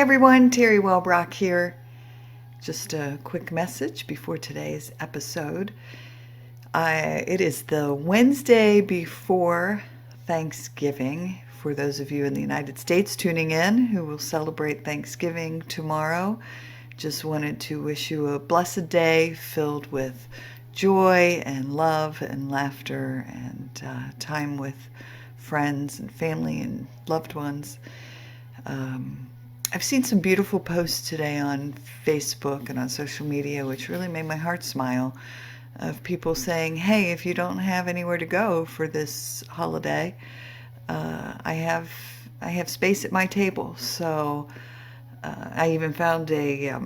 everyone, Teri Wellbrock here. Just a quick message before today's episode. It is the Wednesday before Thanksgiving. For those of you in the United States tuning in who will celebrate Thanksgiving tomorrow, just wanted to wish you a blessed day filled with joy and love and laughter and time with friends and family and loved ones. I've seen some beautiful posts today on Facebook and on social media, which really made my heart smile, of people saying, hey, if you don't have anywhere to go for this holiday, I have space at my table. So I even found a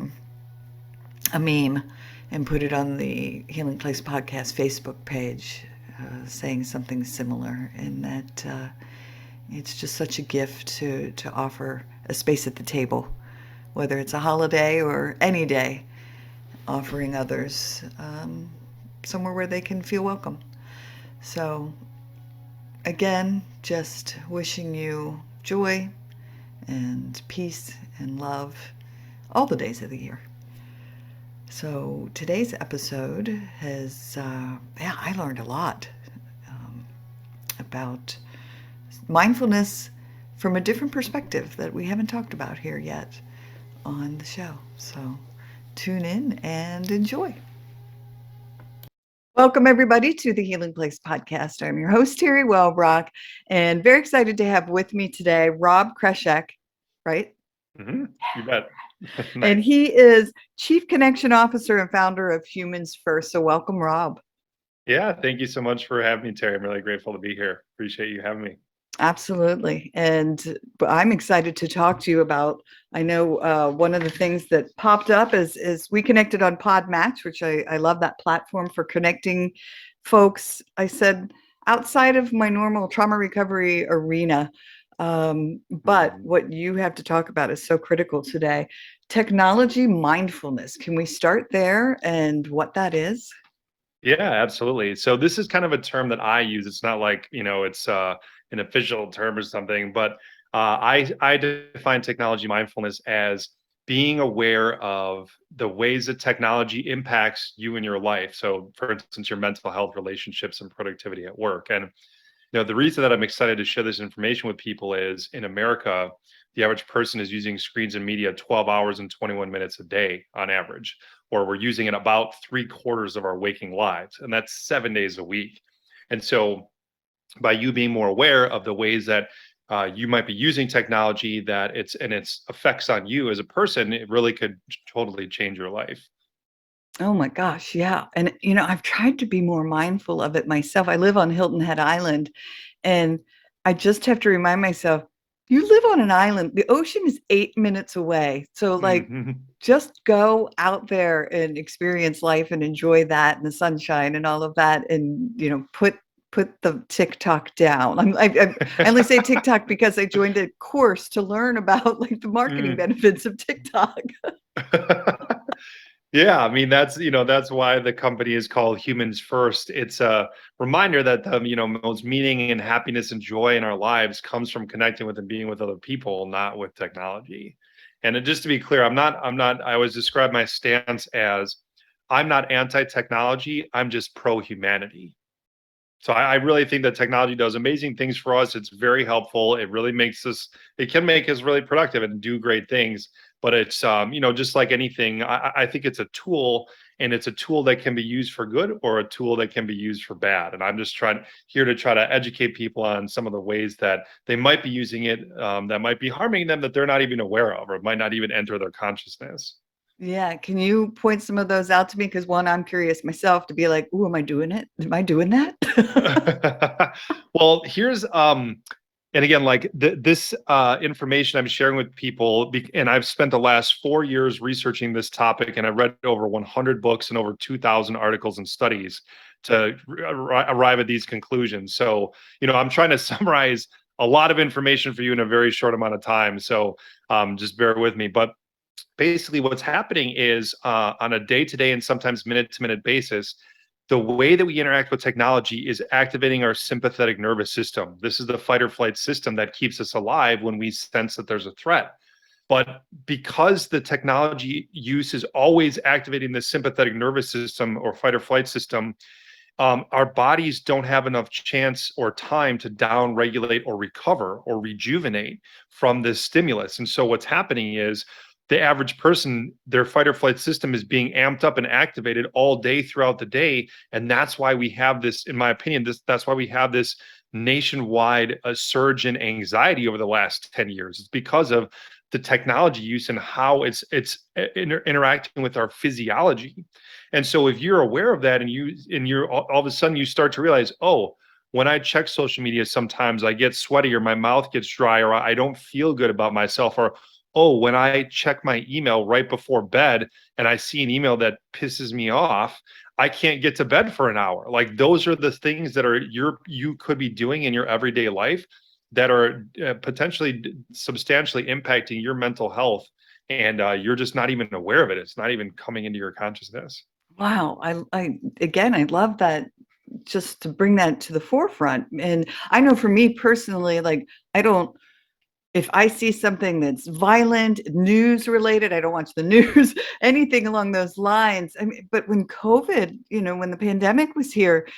meme and put it on the Healing Place Podcast Facebook page, saying something similar, in that it's just such a gift to offer a space at the table, whether it's a holiday or any day, offering others somewhere where they can feel welcome. So again, just wishing you joy and peace and love all the days of the year. So today's episode has, I learned a lot about mindfulness from a different perspective that we haven't talked about here yet on the show. So tune in and enjoy. Welcome, everybody, to the Healing Place Podcast. I'm your host, Teri Wellbrock, and very excited to have with me today Rob Krecak, right? Mm-hmm. You bet. Nice. And he is Chief Connection Officer and founder of Humans First. So welcome, Rob. Yeah, thank you so much for having me, Teri. I'm really grateful to be here. Appreciate you having me. Absolutely. And I'm excited to talk to you about, I know one of the things that popped up is we connected on Podmatch, which I love that platform for connecting folks. I said, outside of my normal trauma recovery arena, but what you have to talk about is so critical today. Technology mindfulness. Can we start there and what that is? Yeah, absolutely. So this is kind of a term that I use. It's not like, it's an official term or something, but I define technology mindfulness as being aware of the ways that technology impacts you in your life. So for instance, your mental health, relationships, and productivity at work. And the reason that I'm excited to share this information with people is in America, the average person is using screens and media 12 hours and 21 minutes a day on average, or we're using it about 3/4 of our waking lives, and that's 7 days a week. And so by you being more aware of the ways that you might be using technology, that its effects on you as a person, it really could totally change your life. Oh my gosh, yeah. And I've tried to be more mindful of it myself. I live on Hilton Head Island, and I just have to remind myself, you live on an island. The ocean is 8 minutes away. So just go out there and experience life and enjoy that and the sunshine and all of that, and put the TikTok down. I only say TikTok because I joined a course to learn about the marketing benefits of TikTok. Yeah, I mean that's why the company is called Humans First. It's a reminder that the most meaning and happiness and joy in our lives comes from connecting with and being with other people, not with technology. And just to be clear, I always describe my stance as I'm not anti-technology, I'm just pro-humanity. So I really think that technology does amazing things for us. It's very helpful. It can make us really productive and do great things. But it's, just like anything, I think it's a tool, and it's a tool that can be used for good or a tool that can be used for bad. And I'm just here to try to educate people on some of the ways that they might be using it, that might be harming them, that they're not even aware of, or might not even enter their consciousness. Yeah. Can you point some of those out to me? Because one, I'm curious myself to be like, oh, am I doing it? Am I doing that? Well, here's and again, like this information I'm sharing with people, and I've spent the last 4 years researching this topic, and I've read over 100 books and over 2,000 articles and studies to arrive at these conclusions. So, I'm trying to summarize a lot of information for you in a very short amount of time. So, just bear with me. But basically, what's happening is on a day-to-day and sometimes minute-to-minute basis, the way that we interact with technology is activating our sympathetic nervous system. This is the fight or flight system that keeps us alive when we sense that there's a threat. But because the technology use is always activating the sympathetic nervous system or fight or flight system, our bodies don't have enough chance or time to down regulate or recover or rejuvenate from this stimulus. And so what's happening is the average person, their fight or flight system is being amped up and activated all day throughout the day. And that's why we have this, in my opinion, that's why we have this nationwide surge in anxiety over the last 10 years. It's because of the technology use and how it's interacting with our physiology. And so if you're aware of that and you're all of a sudden you start to realize, oh, when I check social media, sometimes I get sweaty or my mouth gets dry or I don't feel good about myself, or oh, when I check my email right before bed and I see an email that pisses me off, I can't get to bed for an hour. Like those are the things that are you could be doing in your everyday life that are potentially substantially impacting your mental health, and you're just not even aware of it. It's not even coming into your consciousness. Wow. Again, I love that, just to bring that to the forefront. And I know for me personally, like, I don't, if I see something that's violent, news related, I don't watch the news, anything along those lines. I mean, but when COVID, when the pandemic was here,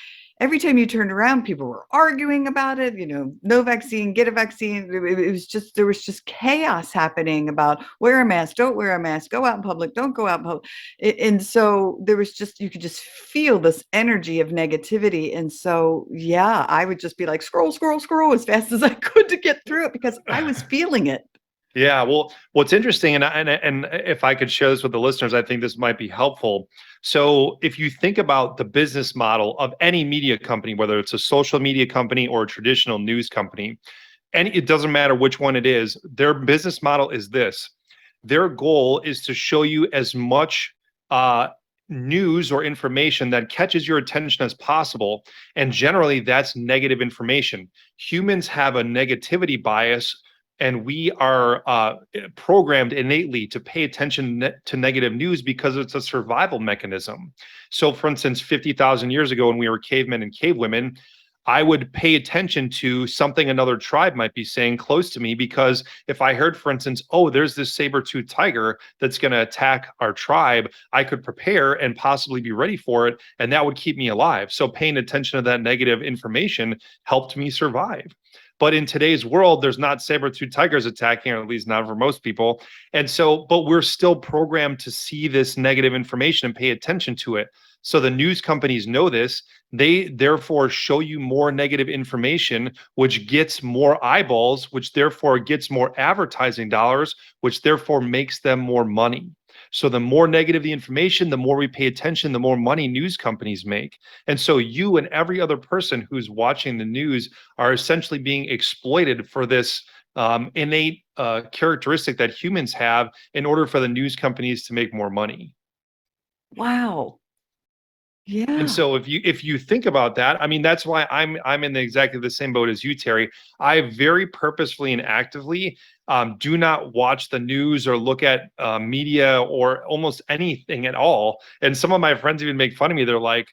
every time you turned around, people were arguing about it, no vaccine, get a vaccine. It was just, there was just chaos happening about wear a mask, don't wear a mask, go out in public, don't go out in public. And so there was just, you could just feel this energy of negativity. And so, yeah, I would just be like, scroll, scroll, scroll as fast as I could to get through it because I was feeling it. Yeah, well, what's interesting, and if I could share this with the listeners, I think this might be helpful. So, if you think about the business model of any media company, whether it's a social media company or a traditional news company, and it doesn't matter which one it is, their business model is this: their goal is to show you as much uh, news or information that catches your attention as possible, and generally, that's negative information. Humans have a negativity bias, and we are programmed innately to pay attention to negative news because it's a survival mechanism. So, for instance, 50,000 years ago, when we were cavemen and cavewomen, I would pay attention to something another tribe might be saying close to me, because if I heard, for instance, oh, there's this saber-toothed tiger that's going to attack our tribe, I could prepare and possibly be ready for it, and that would keep me alive. So paying attention to that negative information helped me survive. But in today's world, there's not saber-tooth tigers attacking, or at least not for most people. And so, but we're still programmed to see this negative information and pay attention to it. So the news companies know this. They therefore show you more negative information, which gets more eyeballs, which therefore gets more advertising dollars, which therefore makes them more money. So the more negative the information, the more we pay attention, the more money news companies make. And so you and every other person who's watching the news are essentially being exploited for this innate characteristic that humans have in order for the news companies to make more money. Wow. And Yeah. so if you think about that, I mean, that's why I'm in exactly the same boat as you, Teri. I very purposefully and actively do not watch the news or look at media or almost anything at all. And some of my friends even make fun of me. They're like,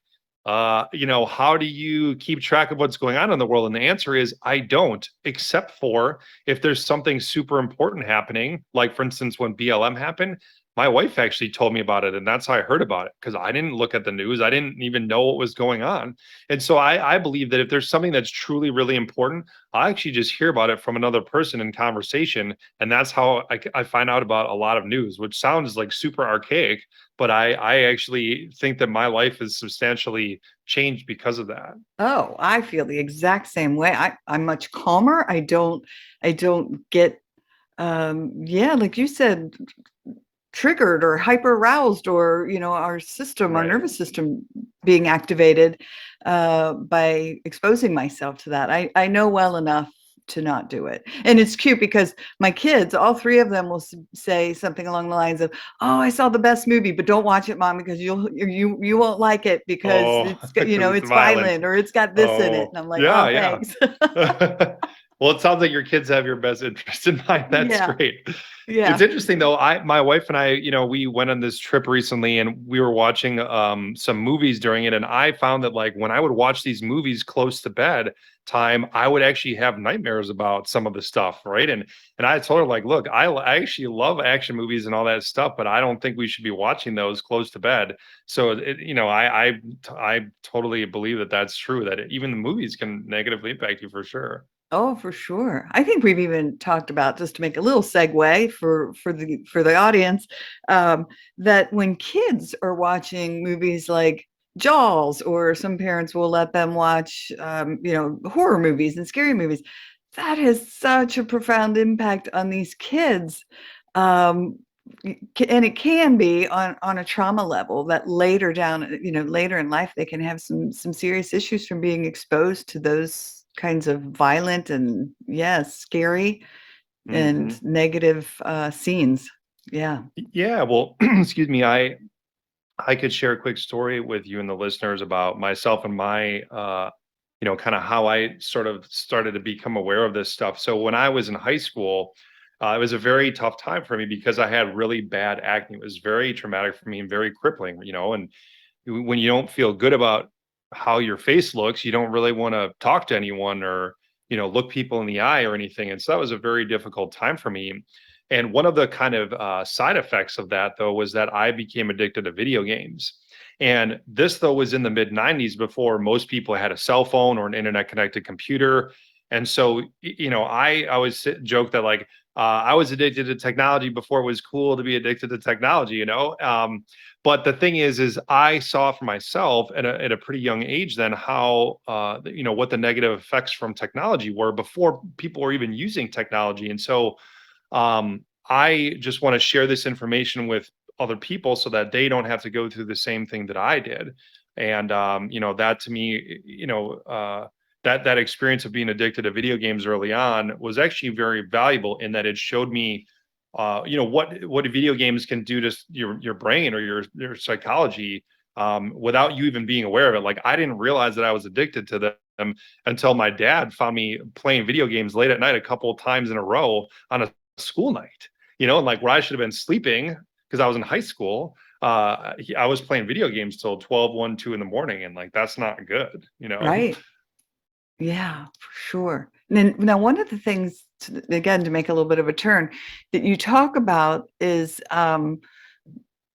how do you keep track of what's going on in the world? And the answer is I don't, except for if there's something super important happening, like for instance, when BLM happened. My wife actually told me about it, and that's how I heard about it, because I didn't look at the news. I didn't even know what was going on. And so I believe that if there's something that's truly really important, I actually just hear about it from another person in conversation. And that's how I find out about a lot of news, which sounds like super archaic, but I actually think that my life is substantially changed because of that. Oh, I feel the exact same way. I'm much calmer. I don't get yeah, like you said, triggered or hyper aroused, or our Right. nervous system being activated by exposing myself to that. I know well enough to not do it. And it's cute because my kids, all three of them, will say something along the lines of, "Oh, I saw the best movie, but don't watch it, mom, because you won't like it because Oh, because it's it's violent. violent or it's got this in it." Oh, And I'm like, yeah, "Oh, yeah. thanks." Well, it sounds like your kids have your best interest in mind. That's Yeah. great. It's Yeah. interesting though. My wife and I, we went on this trip recently and we were watching some movies during it. And I found that like when I would watch these movies close to bed time, I would actually have nightmares about some of the stuff, right? And I told her like, look, I actually love action movies and all that stuff, but I don't think we should be watching those close to bed. So I totally believe that that's true, that even the movies can negatively impact you for sure. Oh, for sure. I think we've even talked about, just to make a little segue for the audience, um, that when kids are watching movies like Jaws, or some parents will let them watch, horror movies and scary movies, that has such a profound impact on these kids. Um, and it can be on a trauma level that later down, later in life, they can have some serious issues from being exposed to those kinds of violent and, yes, scary Hmm. and negative scenes. Yeah. Yeah, well, excuse me. I could share a quick story with you and the listeners about myself and my kind of how I sort of started to become aware of this stuff. So when I was in high school, it was a very tough time for me because I had really bad acne. It was very traumatic for me and very crippling, and when you don't feel good about how your face looks, you don't really want to talk to anyone or, look people in the eye or anything. And so that was a very difficult time for me. And one of the kind of side effects of that, though, was that I became addicted to video games. And this, though, was in the mid 90s before most people had a cell phone or an internet connected computer. And so, I always joke that like I was addicted to technology before it was cool to be addicted to technology, but the thing is I saw for myself at a pretty young age then how what the negative effects from technology were before people were even using technology. And so I just want to share this information with other people so that they don't have to go through the same thing that I did. And that to me, that experience of being addicted to video games early on was actually very valuable in that it showed me what video games can do to your brain or your psychology without you even being aware of it. Like I didn't realize that I was addicted to them until my dad found me playing video games late at night a couple of times in a row on a school night, and like where I should have been sleeping because I was in high school. I was playing video games till 12, 1, 2 in the morning, and like that's not good. Right. Yeah, for sure. And then, now, one of the things, again, to make a little bit of a turn, that you talk about is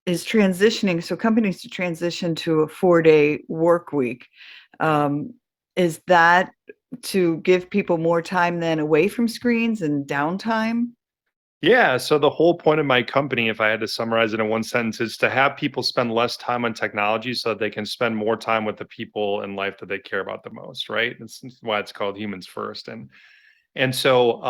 transitioning. So companies to transition to a 4-day work week. Um, is that to give people more time then away from screens and downtime? Yeah. So the whole point of my company, if I had to summarize it in one sentence, is to have people spend less time on technology so that they can spend more time with the people in life that they care about the most, right? That's why it's called humans first. And so,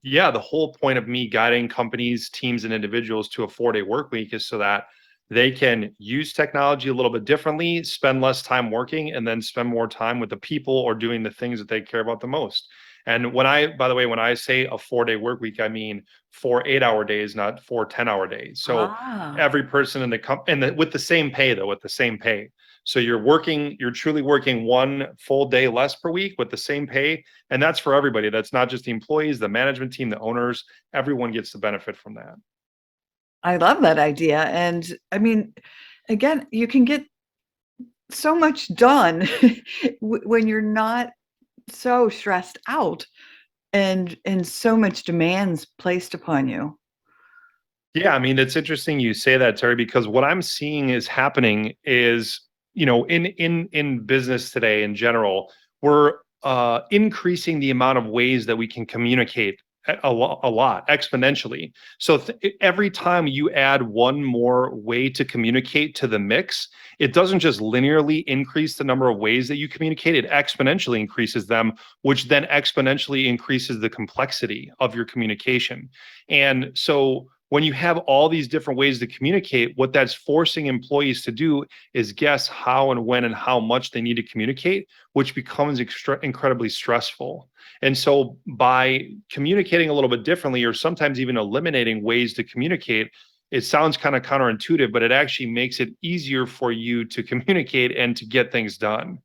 yeah, the whole point of me guiding companies, teams, and individuals to a 4-day work week is so that they can use technology a little bit differently, spend less time working, and then spend more time with the people or doing the things that they care about the most. And by the way, when I say a 4-day work week, I mean 4 8-hour days, not 4 10-hour days. So Ah, every person in the company, with the same pay, though, with the same pay. So you're truly working one full day less per week with the same pay, and that's for everybody. That's not just the employees, the management team, the owners. Everyone gets the benefit from that. I love that idea. And I mean, again, you can get so much done when you're not so stressed out and so much demands placed upon you. Yeah, I mean, it's interesting you say that, Terry, because what I'm seeing is happening is, in business today in general, we're increasing the amount of ways that we can communicate a lot exponentially. So every time you add one more way to communicate to the mix, it doesn't just linearly increase the number of ways that you communicate, it exponentially increases them, which then exponentially increases the complexity of your communication. And so when you have all these different ways to communicate, what that's forcing employees to do is guess how and when and how much they need to communicate, which becomes incredibly stressful. And so, by communicating a little bit differently, or sometimes even eliminating ways to communicate, it sounds kind of counterintuitive, but it actually makes it easier for you to communicate and to get things done.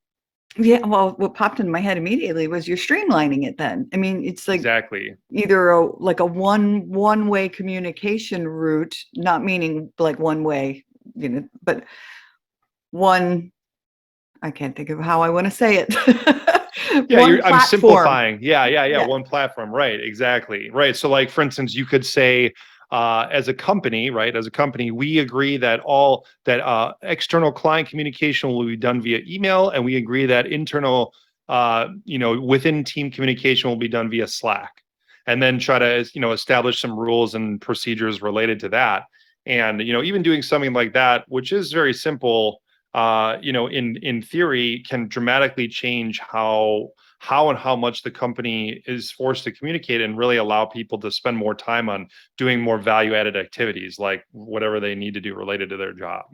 Yeah, well, what popped into my head immediately was you're streamlining it then. I mean, it's like Exactly. either like a one-way communication route, not meaning like one way, but one, I can't think of how I want to say it. Yeah, One I'm platform. simplifying. Yeah. Yeah. One platform. Right. Exactly. Right. So like, for instance, you could say, as a company, right? As a company, we agree that all that external client communication will be done via email, and we agree that internal, within team communication will be done via Slack, and then try to, establish some rules and procedures related to that. And, even doing something like that, which is very simple, in theory, can dramatically change how and how much the company is forced to communicate, and really allow people to spend more time on doing more value added activities like whatever they need to do related to their job.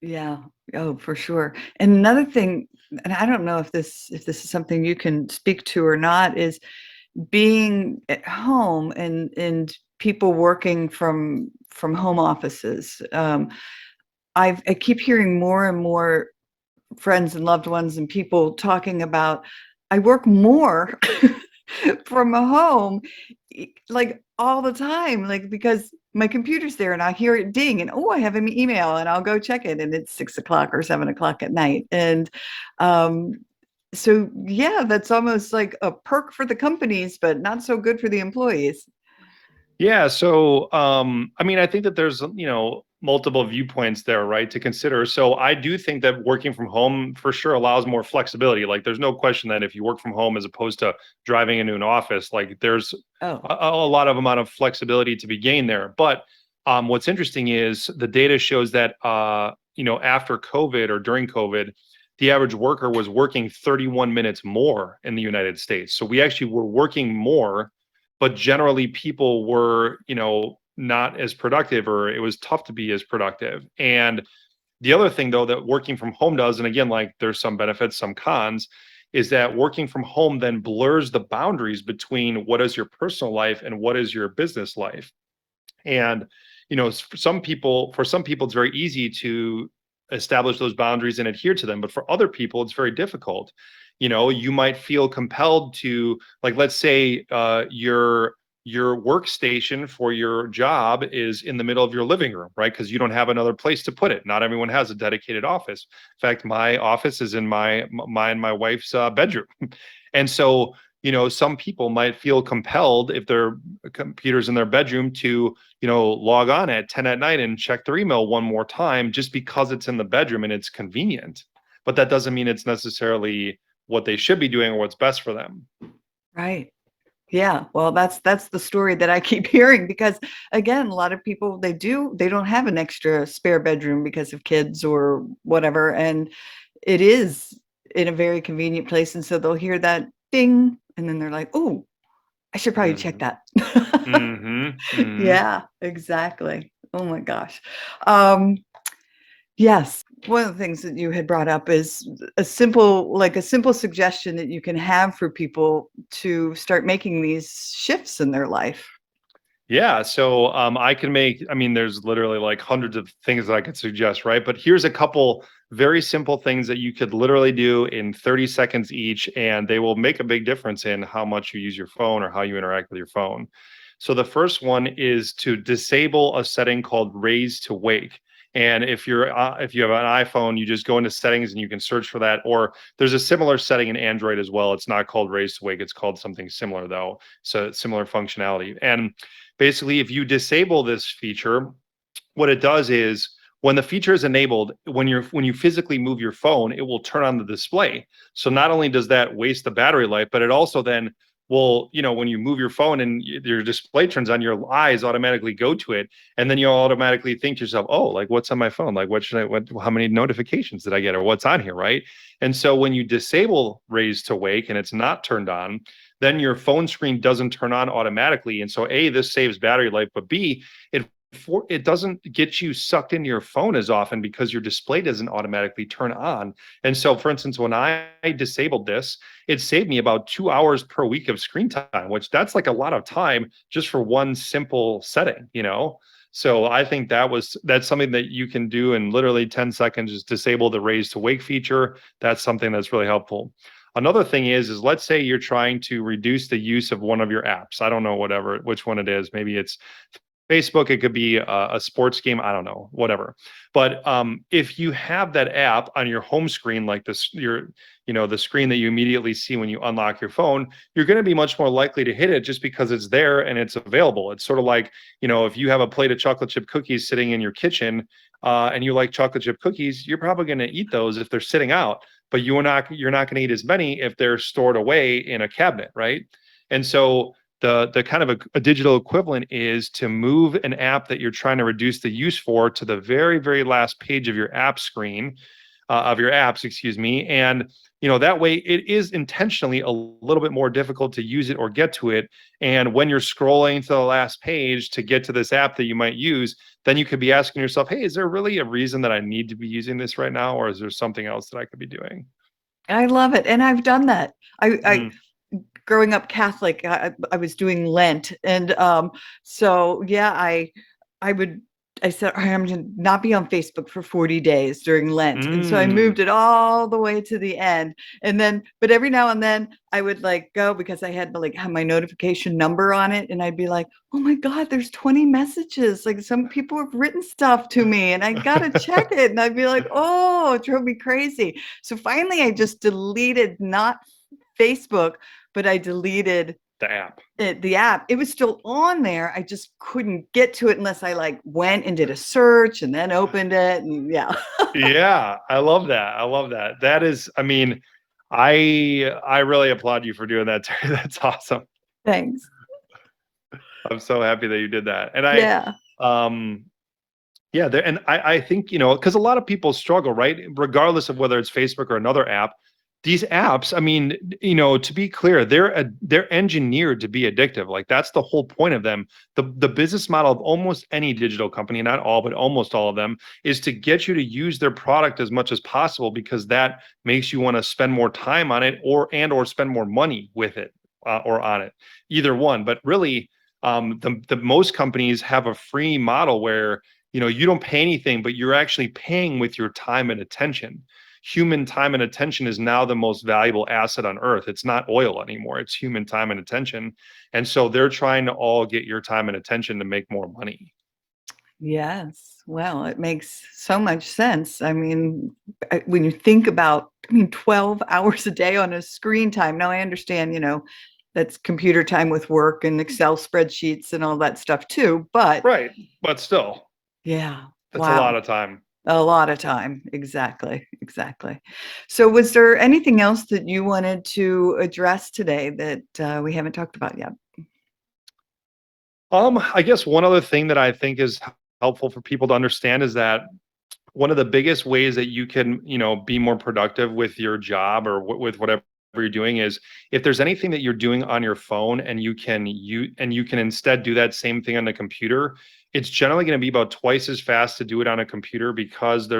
Yeah. Oh, for sure. And another thing, and I don't know if this is something you can speak to or not, is being at home and people working from home offices. I keep hearing more and more friends and loved ones and people talking about, I work more from home, like all the time, like because my computer's there and I hear it ding and oh, I have an email and I'll go check it and it's 6 o'clock or 7 o'clock at night. And um, so yeah, that's almost like a perk for the companies, but not so good for the employees. Yeah, so I mean, I think that there's, multiple viewpoints there, right, to consider. So I do think that working from home for sure allows more flexibility. Like there's no question that if you work from home as opposed to driving into an office, like there's Oh, a lot of amount of flexibility to be gained there. But what's interesting is the data shows that after COVID or during COVID, the average worker was working 31 minutes more in the United States. So we actually were working more, but generally people were, not as productive, or it was tough to be as productive. And the other thing though that working from home does, and again, like there's some benefits, some cons, is that working from home then blurs the boundaries between what is your personal life and what is your business life. And for some people it's very easy to establish those boundaries and adhere to them, but for other people it's very difficult. You might feel compelled to, like, let's say your workstation for your job is in the middle of your living room, right? Because you don't have another place to put it. Not everyone has a dedicated office. In fact, my office is in my and my wife's bedroom. And so, some people might feel compelled, if their computer's in their bedroom, to, log on at 10 at night and check their email one more time just because it's in the bedroom and it's convenient. But that doesn't mean it's necessarily what they should be doing or what's best for them. right. Yeah, well, that's the story that I keep hearing because again, a lot of people they don't have an extra spare bedroom because of kids or whatever, and it is in a very convenient place, and so they'll hear that ding, and then they're like, "Oh, I should probably check Mm-hmm. that." Mm-hmm. Mm-hmm. Yeah, exactly. Oh my gosh. Um, Yes. One of the things that you had brought up is a simple suggestion that you can have for people to start making these shifts in their life. Yeah, so I mean, there's literally like hundreds of things that I could suggest, right? But here's a couple very simple things that you could literally do in 30 seconds each, and they will make a big difference in how much you use your phone or how you interact with your phone. So the first one is to disable a setting called raise to wake. And if you have an iPhone, you just go into settings and you can search for that. Or there's a similar setting in Android as well. It's not called raise to wake. It's called something similar though. So it's similar functionality. And basically, if you disable this feature, what it does is when the feature is enabled, when you physically move your phone, it will turn on the display. So not only does that waste the battery life, but it also then will, when you move your phone and your display turns on, your eyes automatically go to it, and then you'll automatically think to yourself, oh, like what's on my phone? Like how many notifications did I get, or what's on here, right? And so when you disable raise to wake and it's not turned on, then your phone screen doesn't turn on automatically. And so A, this saves battery life, but B, it doesn't get you sucked into your phone as often because your display doesn't automatically turn on. And so, for instance, when I disabled this, it saved me about 2 hours per week of screen time, which that's like a lot of time just for one simple setting. So I think that's something that you can do in literally 10 seconds, is disable the raise to wake feature. That's something that's really helpful. Another thing is let's say you're trying to reduce the use of one of your apps. I don't know which one it is. Maybe it's Facebook, it could be a sports game. I don't know, whatever. But if you have that app on your home screen, like the screen that you immediately see when you unlock your phone, you're going to be much more likely to hit it just because it's there and it's available. It's sort of like, if you have a plate of chocolate chip cookies sitting in your kitchen, and you like chocolate chip cookies, you're probably going to eat those if they're sitting out, but you're not going to eat as many if they're stored away in a cabinet, right? And so the kind of a digital equivalent is to move an app that you're trying to reduce the use for to the very, very last page of your app screen, of your apps, excuse me. And, that way it is intentionally a little bit more difficult to use it or get to it. And when you're scrolling to the last page to get to this app that you might use, then you could be asking yourself, hey, is there really a reason that I need to be using this right now? Or is there something else that I could be doing? I love it. And I've done that. I Mm. growing up Catholic, I was doing Lent. And so, yeah, I said, I'm going to not be on Facebook for 40 days during Lent. And so I moved Mm. it all the way to the end. And then, but every now and then I would like go because I had to like have my notification number on it. And I'd be like, oh my God, there's 20 messages. Like some people have written stuff to me and I got to check it. And I'd be like, oh, it drove me crazy. So finally I just deleted not Facebook, but I deleted The app. the app. It was still on there. I just couldn't get to it unless I like went and did a search and then opened it. And yeah. Yeah, I love that. I love that. That is, I mean, I really applaud you for doing that, Terry. That's awesome. Thanks. I'm so happy that you did that. And Yeah. um, yeah, and I think, because a lot of people struggle, right? Regardless of whether it's Facebook or another app, these apps, I mean, to be clear, they're engineered to be addictive. Like that's the whole point of them. The business model of almost any digital company, not all, but almost all of them, is to get you to use their product as much as possible because that makes you want to spend more time on it or spend more money with it, or on it, either one. But really, the most companies have a free model where you don't pay anything, but you're actually paying with your time and attention. Human time and attention is now the most valuable asset on earth. It's not oil anymore. It's human time and attention. And so they're trying to all get your time and attention to make more money. Yes. Well, it makes so much sense. I mean, when you think about, 12 hours a day on a screen time. Now I understand, that's computer time with work and Excel spreadsheets and all that stuff too. But Right. But still, yeah, it's a lot wow. of time. A lot of time. Exactly. Exactly. So, was there anything else that you wanted to address today that we haven't talked about yet? I guess one other thing that I think is helpful for people to understand is that one of the biggest ways that you can, be more productive with your job or with whatever you're doing is if there's anything that you're doing on your phone and you can instead do that same thing on the computer, it's generally going to be about twice as fast to do it on a computer because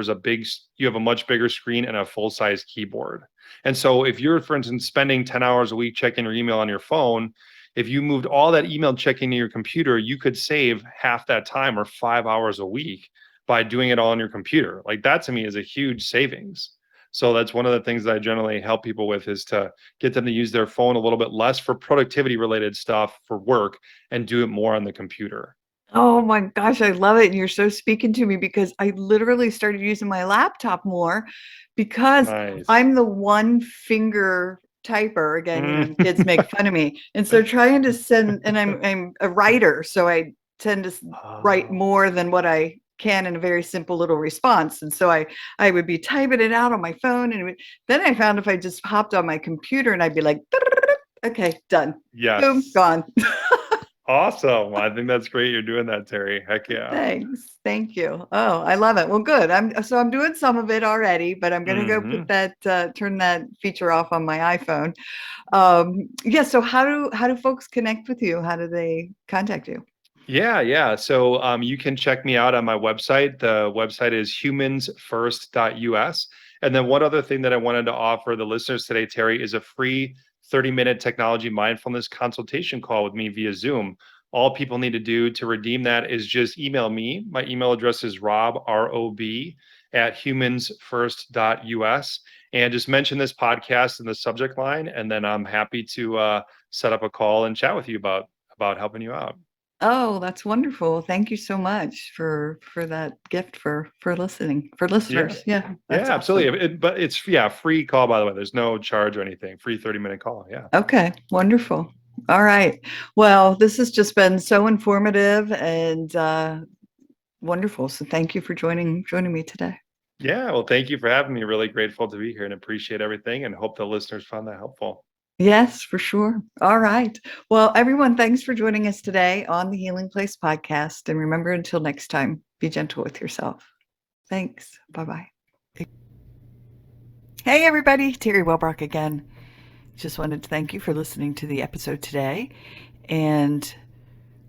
you have a much bigger screen and a full-size keyboard. And so if you're, for instance, spending 10 hours a week checking your email on your phone, if you moved all that email checking to your computer, you could save half that time or 5 hours a week by doing it all on your computer. Like that to me is a huge savings. So that's one of the things that I generally help people with is to get them to use their phone a little bit less for productivity related stuff for work and do it more on the computer. Oh my gosh, I love it. And you're so speaking to me because I literally started using my laptop more because Nice. I'm the one finger typer. Again, Mm. kids make fun of me. And so trying to send, and I'm a writer, so I tend to write Oh, more than what I can in a very simple little response. And so I would be typing it out on my phone. And then I found if I just hopped on my computer and I'd be like, okay, done. Boom, yes. gone. Awesome. I think that's great you're doing that, Terry. Heck yeah. Thanks. Thank you. Oh, I love it. Well, good. I'm doing some of it already, but I'm gonna go put Hmm. that turn that feature off on my iPhone. Yeah. So how do folks connect with you? How do they contact you? Yeah, yeah. So you can check me out on my website. The website is humansfirst.us. And then one other thing that I wanted to offer the listeners today, Terry, is a free 30-minute technology mindfulness consultation call with me via Zoom. All people need to do to redeem that is just email me. My email address is rob, R-O-B, at humansfirst.us. And just mention this podcast in the subject line, and then I'm happy to set up a call and chat with you about helping you out. Oh, that's wonderful. Thank you so much for that gift for listening, for Yeah. listeners. Yeah, that's Yeah, awesome. absolutely. But it's free call, by the way. There's no charge or anything. Free 30-minute call. Yeah. Okay, wonderful. All right. Well, this has just been so informative and wonderful. So thank you for joining me today. Yeah. Well, thank you for having me. Really grateful to be here and appreciate everything, and hope the listeners found that helpful. Yes, for sure. All right. Well, everyone, thanks for joining us today on the Healing Place podcast. And remember, until next time, be gentle with yourself. Thanks. Bye-bye. Hey, everybody. Teri Wellbrock again. Just wanted to thank you for listening to the episode today and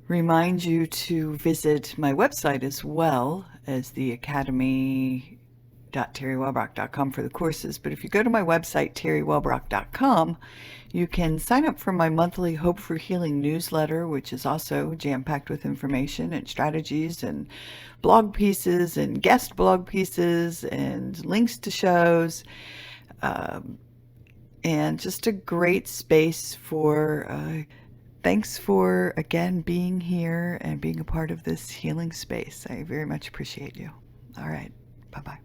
remind you to visit my website as well as the academy.teriwellbrock.com for the courses. But if you go to my website, teriwellbrock.com, you can sign up for my monthly Hope for Healing newsletter, which is also jam-packed with information and strategies and blog pieces and guest blog pieces and links to shows. And just a great space for thanks for again being here and being a part of this healing space. I very much appreciate you. All right. Bye-bye.